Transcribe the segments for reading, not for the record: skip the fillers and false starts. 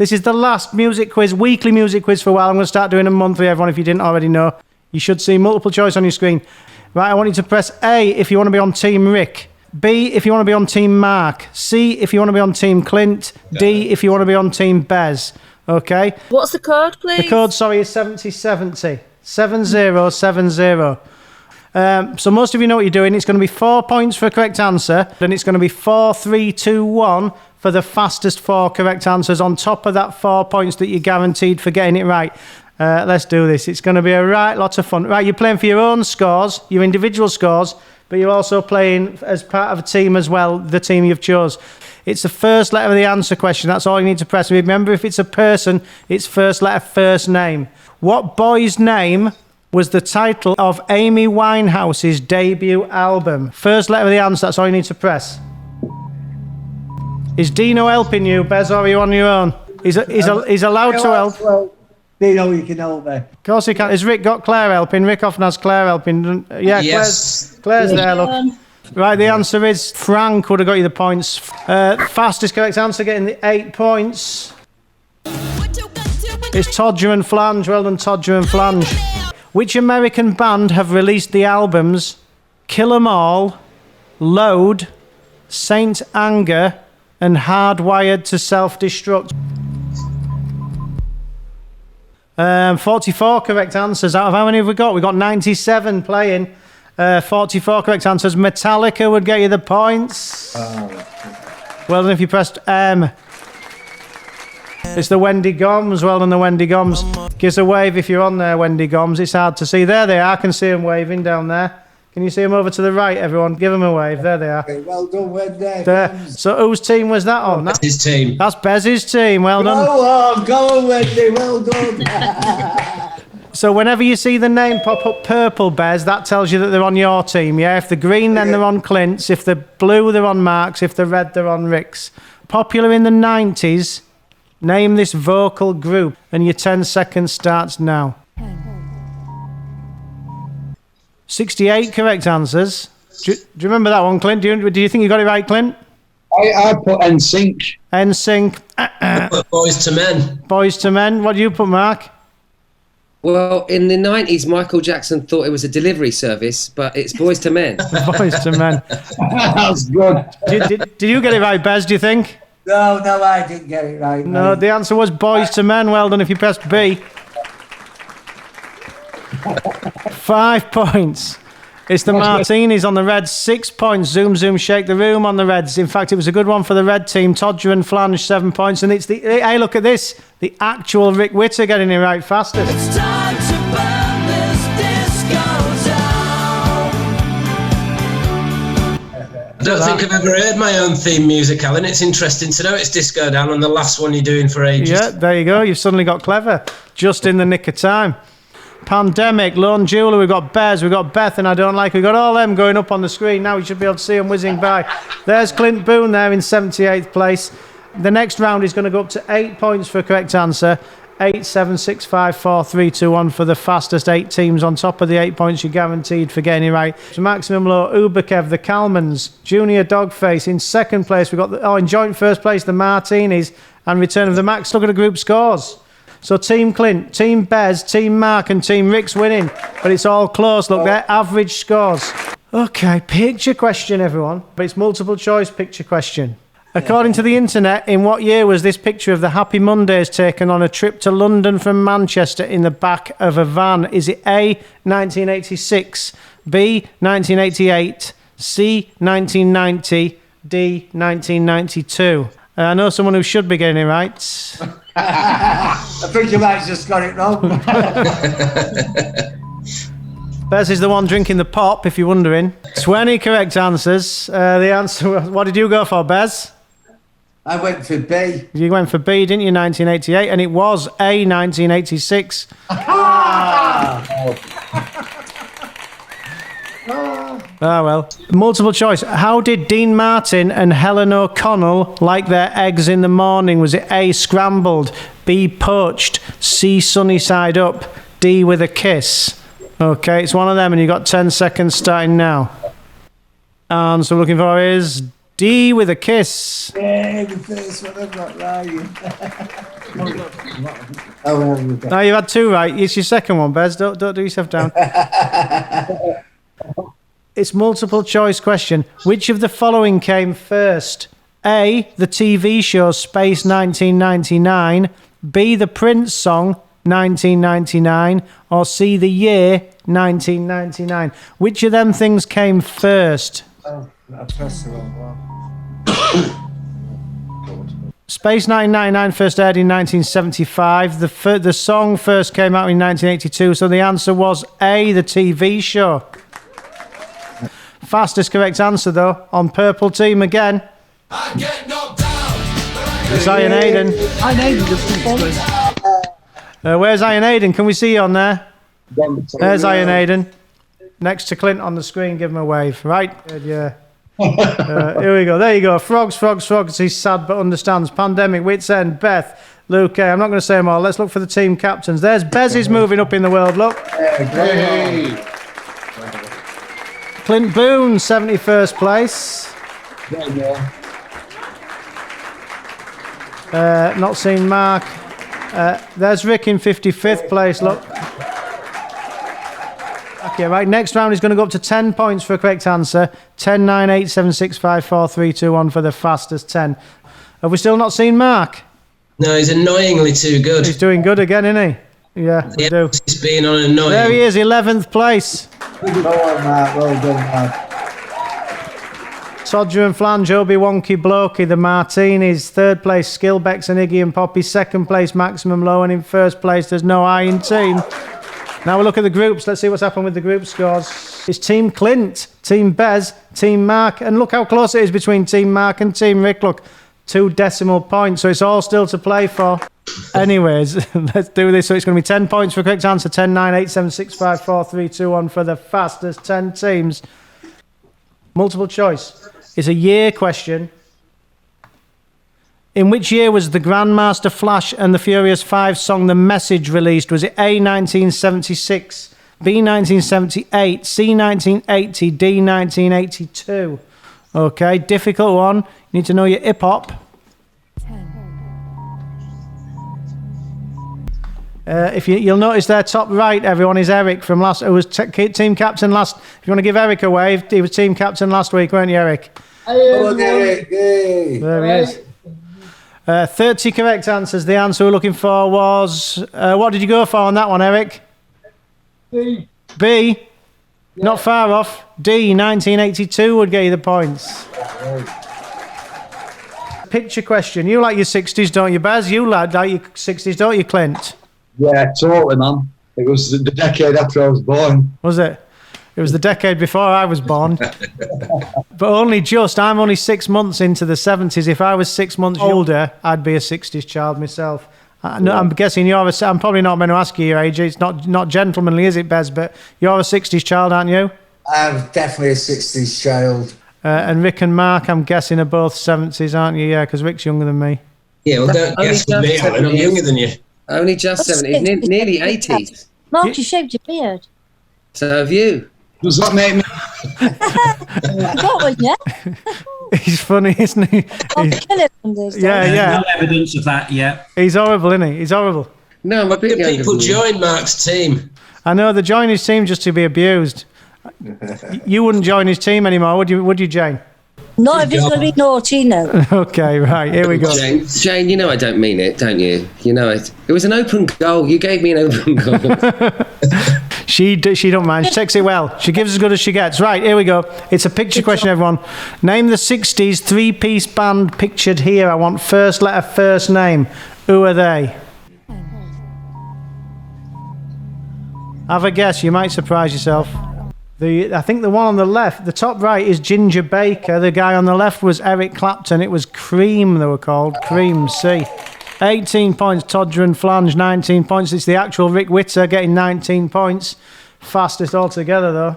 This is the last music quiz, weekly music quiz for a while. I'm going to start doing them monthly, everyone, if you didn't already know. You should see multiple choice on your screen. Right, I want you to press A if you want to be on Team Rick. B if you want to be on Team Mark. C if you want to be on Team Clint. D if you want to be on Team Bez. Okay? What's the code, please? The code, sorry, is 7070. 7070. So most of you know what you're doing. It's going to be 4 points for a correct answer. Then it's going to be 4, 3, 2, 1 for the fastest 4 correct answers on top of that 4 points that you're guaranteed for getting it right. Let's do this. It's going to be a right lot of fun. Right, you're playing for your own scores, your individual scores, but you're also playing as part of a team as well, the team you've chose. It's the first letter of the answer question. That's all you need to press. Remember, if it's a person, it's first letter, first name. What boy's name was the title of Amy Winehouse's debut album? First letter of the answer, that's all you need to press. Is Dino helping you, Bez, or are you on your own? He's allowed to help. Well, Dino, you can help me. Of course he can. Has Rick got Claire helping? Rick often has Claire helping. Yeah, Yes. Claire's there, look. Right, the answer is Frank would have got you the points. Fastest correct answer, getting the 8 points. It's Todger and Flange. Well done, Todger and Flange. Which American band have released the albums Kill 'Em All, Load, Saint Anger, and Hardwired to Self-Destruct? 44 correct answers. Out of how many have we got? We've got 97 playing. 44 correct answers. Metallica would get you the points. Well done if you pressed M. It's the Wendy Gomes. Well done, the Wendy Gomes. Give us a wave if you're on there, Wendy Gomes. It's hard to see. There they are. I can see them waving down there. Can you see them over to the right, everyone? Give them a wave. There they are. Okay, well done, Wendy. There. So whose team was that on? That's his team. That's Bez's team. Well done. Go on, Wendy. Well done. So whenever you see the name pop up purple, Bez, that tells you that they're on your team, yeah? If they're green, then they're on Clint's. If they're blue, they're on Mark's. If they're red, they're on Rick's. Popular in the 90s, name this vocal group. And your 10 seconds starts now. 68 correct answers. Do you remember that one, Clint? Do you think you got it right, Clint? I put NSYNC. NSYNC. Boys to Men. Boys to Men. What do you put, Mark? Well, in the 90s, Michael Jackson thought it was a delivery service, but it's Boys to Men. Boys to Men. That's good. Did you get it right, Bez, do you think? No, I didn't get it right. No, mate. the answer was Boys to Men. Well done if you pressed B. 5 points. It's the Martinis on the Reds. 6 points. Zoom, zoom, shake the room on the Reds. In fact, it was a good one for the red team. Todger and Flange, 7 points. And it's the, hey, look at this. The actual Rick Witter getting it right fastest. It's time to burn this disco down. I don't think I've ever heard my own theme music, Alan. It's interesting to know it's Disco Down on the last one you're doing for ages. Yeah, there you go. You've suddenly got clever. Just in the nick of time. Pandemic, Lone Jeweler, we've got Bez, we've got Beth, and I Don't Like. We've got all them going up on the screen. Now you should be able to see them whizzing by. There's Clint Boon there in 78th place. The next round is going to go up to 8 points for a correct answer. 8, 7, 6, 5, 4, 3, 2, 1 for the fastest 8 teams on top of the 8 points you're guaranteed for getting it right. So maximum low, Uberkev, the Calmans, Junior Dogface. In second place, we've got, in joint first place, the Martinis, and Return of the Max. Look at the group scores. So Team Clint, Team Bez, Team Mark and Team Rick's winning. But it's all close. Look, their average scores. Okay, picture question, everyone. But it's multiple choice picture question. According to the internet, in what year was this picture of the Happy Mondays taken on a trip to London from Manchester in the back of a van? Is it A, 1986, B, 1988, C, 1990, D, 1992? I know someone who should be getting it right. I think you might have just got it wrong. Bez is the one drinking the pop, if you're wondering. 20 correct answers. The answer was, what did you go for, Bez? I went for B. You went for B, didn't you, 1988? And it was A, 1986. Ah, well. Multiple choice. How did Dean Martin and Helen O'Connell like their eggs in the morning? Was it A, scrambled, B, poached, C, sunny side up, D, with a kiss? Okay, it's one of them, and you've got 10 seconds starting now. And so looking for is D with a kiss. Yeah, the first one I've got right. Oh, well, we've Now you've had 2 right. It's your second one, Bez. Don't do yourself down. It's multiple choice question. Which of the following came first? A, the TV show Space 1999. B, the Prince song 1999. Or C, the year 1999. Which of them things came first? I pressed the wrong one. Space 1999 first aired in 1975. The song first came out in 1982. So the answer was A, the TV show. Fastest correct answer, though, on Purple Team again. It's Iron Aiden. I named the first one. Where's Iron Aiden? Can we see you on there? There's Iron Aiden. Next to Clint on the screen. Give him a wave. Right? Good, yeah. Here we go. There you go. Frogs. He's sad but understands. Pandemic, Wits End, Beth, Luke. I'm not going to say them all. Let's look for the team captains. There's Bez is moving up in the world. Look. Clint Boon, 71st place. Not seen Mark. There's Rick in 55th place. Look. Okay, right. Next round is going to go up to 10 points for a correct answer. 10, 9, 8, 7, 6, 5, 4, 3, 2, 1 for the fastest 10. Have we still not seen Mark? No, he's annoyingly too good. He's doing good again, isn't he? Yeah, we do. He's being on annoying. There he is, 11th place. Well done, Mark. Well done, Mark. Todger and Flange, Obi Wonky Blokey, the Martinis. 3rd place, Skillbecks and Iggy and Poppy. 2nd place, Maximum Low. And in 1st place, there's no I in team. Now we look at the groups. Let's see what's happened with the group scores. It's Team Clint, Team Bez, Team Mark. And look how close it is between Team Mark and Team Rick. Look, 2 decimal points. So it's all still to play for. Anyways, let's do this. So it's going to be 10 points for a correct answer. 10, 9, 8, 7, 6, 5, 4, 3, 2, 1 for the fastest 10 teams. Multiple choice. It's a year question. In which year was the Grandmaster Flash and the Furious 5 song The Message released? Was it A, 1976, B, 1978, C, 1980, D, 1982? Okay, difficult one. You need to know your hip-hop. If you'll notice there, top right, everyone, is Eric from last. Who was team captain last. If you want to give Eric a wave, he was team captain last week, weren't you, Eric? Hello, Eric. Hey. There he is. 30 correct answers. The answer we're looking for was... what did you go for on that one, Eric? B. B? Yeah. Not far off. D, 1982 would get you the points. Picture question. You like your 60s, don't you, Baz? You like your 60s, don't you, Clint? Yeah, totally, man. It was the decade after I was born. Was it? It was the decade before I was born. But only just. I'm only 6 months into the 70s. If I was 6 months older, I'd be a 60s child myself. I'm guessing you're I'm probably not meant to ask you your age. It's not gentlemanly, is it, Bez? But you're a 60s child, aren't you? I'm definitely a 60s child. And Rick and Mark, I'm guessing, are both 70s, aren't you? Yeah, because Rick's younger than me. Yeah, well, don't guess with me, Alan. I'm younger than you. Only just 70s, nearly 80s. Mark, you shaved your beard. So have you. Does that make me? What was you? He's funny, isn't he? I'll kill him on this. Yeah. No evidence of that yet. He's horrible, isn't he? He's horrible. No, I'm a bit Good younger people than you. join Mark's team. I know, they join his team just to be abused. You wouldn't join his team anymore, would you, Jane? Not if it's going to be naughty, no. Okay, right, here we go. Jane, you know I don't mean it, don't you? You know it. It was an open goal. You gave me an open goal. She don't mind. She takes it well. She gives as good as she gets. Right, here we go. It's a picture question, everyone. Name the 60s 3-piece band pictured here. I want first letter, first name. Who are they? Have a guess. You might surprise yourself. I think the one on the left, the top right, is Ginger Baker. The guy on the left was Eric Clapton. It was Cream, they were called. Cream, C. 18 points, Todger and Flange, 19 points. It's the actual Rick Witter getting 19 points. Fastest altogether, though.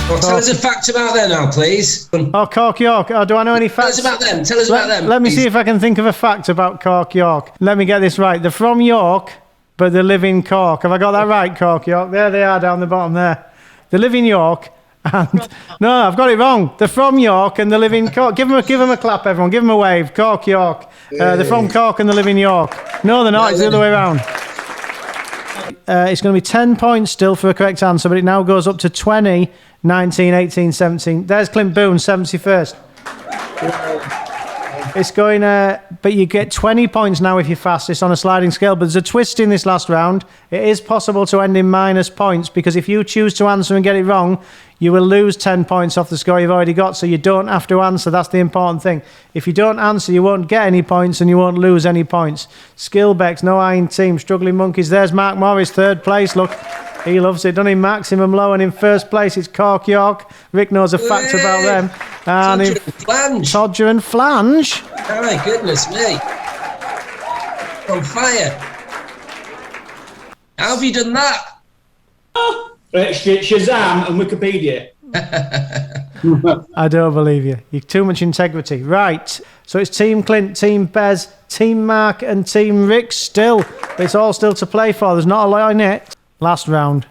Well, tell us a fact about them now, please. Oh, Cork York. Oh, do I know any facts? Tell us about them. Tell us about them. Let me please. see if I can think of a fact about Cork York. Let me get this right. They're from York, but they live in Cork. Have I got that right, Cork York? There they are down the bottom there. They live in York, And no, I've got it wrong. They're from York and they live in Cork. Give them a clap, everyone. Give them a wave. Cork, York. They're from Cork and they live in York. No, they're not. It's the other way around. It's going to be 10 points still for a correct answer, but it now goes up to 20, 19, 18, 17. There's Clint Boon, 71st. It's going, but you get 20 points now if you're fastest on a sliding scale. But there's a twist in this last round. It is possible to end in minus points because if you choose to answer and get it wrong, you will lose 10 points off the score you've already got. So you don't have to answer. That's the important thing. If you don't answer, you won't get any points and you won't lose any points. Skillbecks, no iron team, struggling monkeys. There's Mark Morriss, 3rd place. Look. He loves it, doesn't he? Maximum low, and in 1st place it's Cork York. Rick knows a fact about them. And Todger and Flange. Todger and Flange. Oh my goodness me. On fire. How have you done that? Shazam and Wikipedia. I don't believe you. You've too much integrity. Right. So it's Team Clint, Team Bez, Team Mark, and Team Rick still. It's all still to play for. There's not a lot in it. Last round.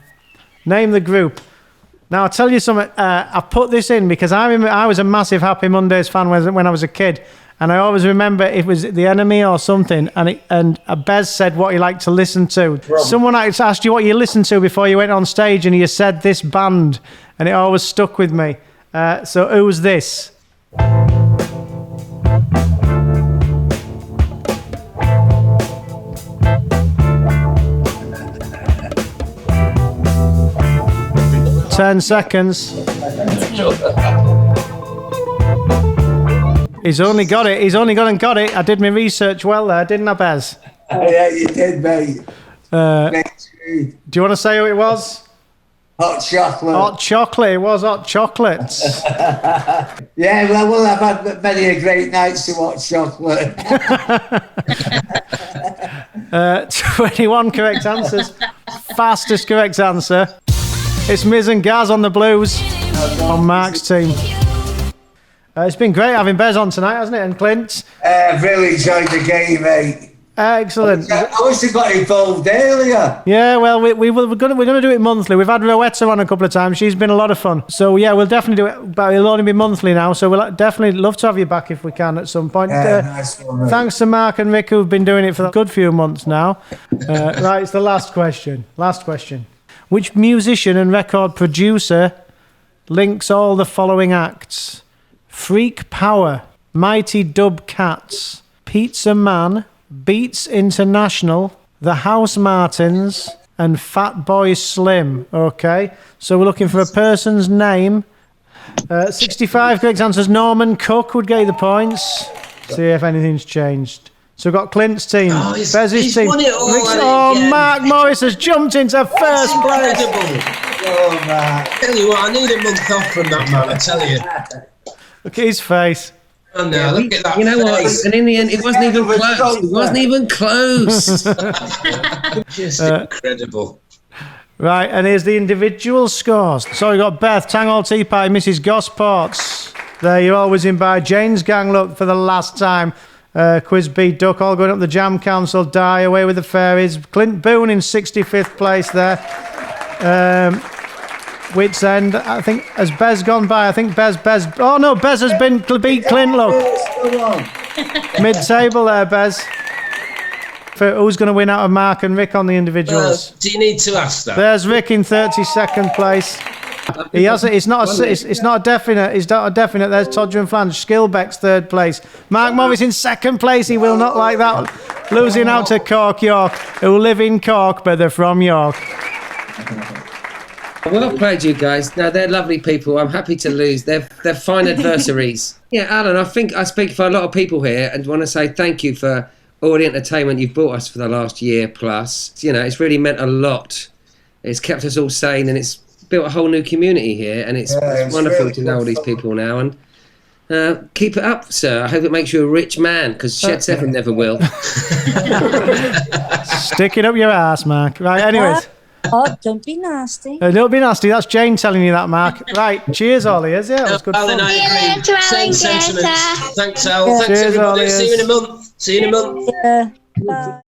Name the group. Now, I'll tell you something. I put this in because I was a massive Happy Mondays fan when I was a kid. And I always remember it was The Enemy or something. And Bez said what he liked to listen to. Someone asked you what you listened to before you went on stage and you said this band. And it always stuck with me. So who's this? Ten seconds. He's only got it. He's only gone and got it. I did my research well there, didn't I, Bez? Yeah, you did, mate. Do you want to say who it was? Hot chocolate. Hot chocolate. It was hot chocolates. Yeah, well, I've had many a great nights to watch chocolate. 21 correct answers. Fastest correct answer. It's Miz and Gaz on the blues on Mark's team. It's been great having Bez on tonight, hasn't it? And Clint. I've really enjoyed the game, mate. Excellent. I wish I got involved earlier. Yeah, well, we're gonna do it monthly. We've had Rowetta on a couple of times. She's been a lot of fun. So yeah, we'll definitely do it, but it'll only be monthly now. So we'll definitely love to have you back if we can at some point. Nice one, mate. Thanks to Mark and Rick who've been doing it for a good few months now. Right, it's the last question. Last question. Which musician and record producer links all the following acts? Freak Power, Mighty Dub Cats, Pizza Man, Beats International, The House Martins, and Fatboy Slim. Okay, so we're looking for a person's name. 65 correct answers. Norman Cook would get you the points. See if anything's changed. So we've got Clint's team, Bez's team. Won it all again. Mark Morriss has jumped into first place. Incredible. Oh, man. Tell you what, I need a month off from that man, I tell you. Look at his face. Oh no, look at that. You know what? face. And in the end, it wasn't even close. It wasn't even close. Just incredible. Right, and here's the individual scores. So we got Beth, Tangall Tea Party, Mrs. Gosports. There, you're always in by Jane's Gang, look, for the last time. Quiz B Duck, all going up the Jam Council, Die, Away with the Fairies. Clint Boon in 65th place there. Wits End, I think, has Bez gone by? I think Bez. Oh no, Bez has been beat Clint, look. Mid-table there, Bez. For who's going to win out of Mark and Rick on the individuals? Do you need to ask that? There's Rick in 32nd place. He has it. It's not a definite. It's not a definite. There's Todger and Flange. Skillbeck's 3rd place. Mark Morriss in 2nd place. He will not like that. Losing out to Cork York, who live in Cork, but they're from York. Well played, you guys. No, they're lovely people. I'm happy to lose. They're fine adversaries. Yeah, Alan, I think I speak for a lot of people here and want to say thank you for all the entertainment you've brought us for the last year plus. You know, it's really meant a lot. It's kept us all sane and it's built a whole new community here, and it's wonderful really to know all these people now. And keep it up, sir. I hope it makes you a rich man, because Shed 7 never will. Stick it up your ass, Mark. Right, anyways. Oh, don't be nasty. Don't be nasty. That's Jane telling you that, Mark. Right, cheers, Ollie. That was good Alan, fun. I agree. Same sentiments. Thanks, Al. Yeah. Thanks, Cheers, everybody. Ollie. See you in a month. Yeah. Bye.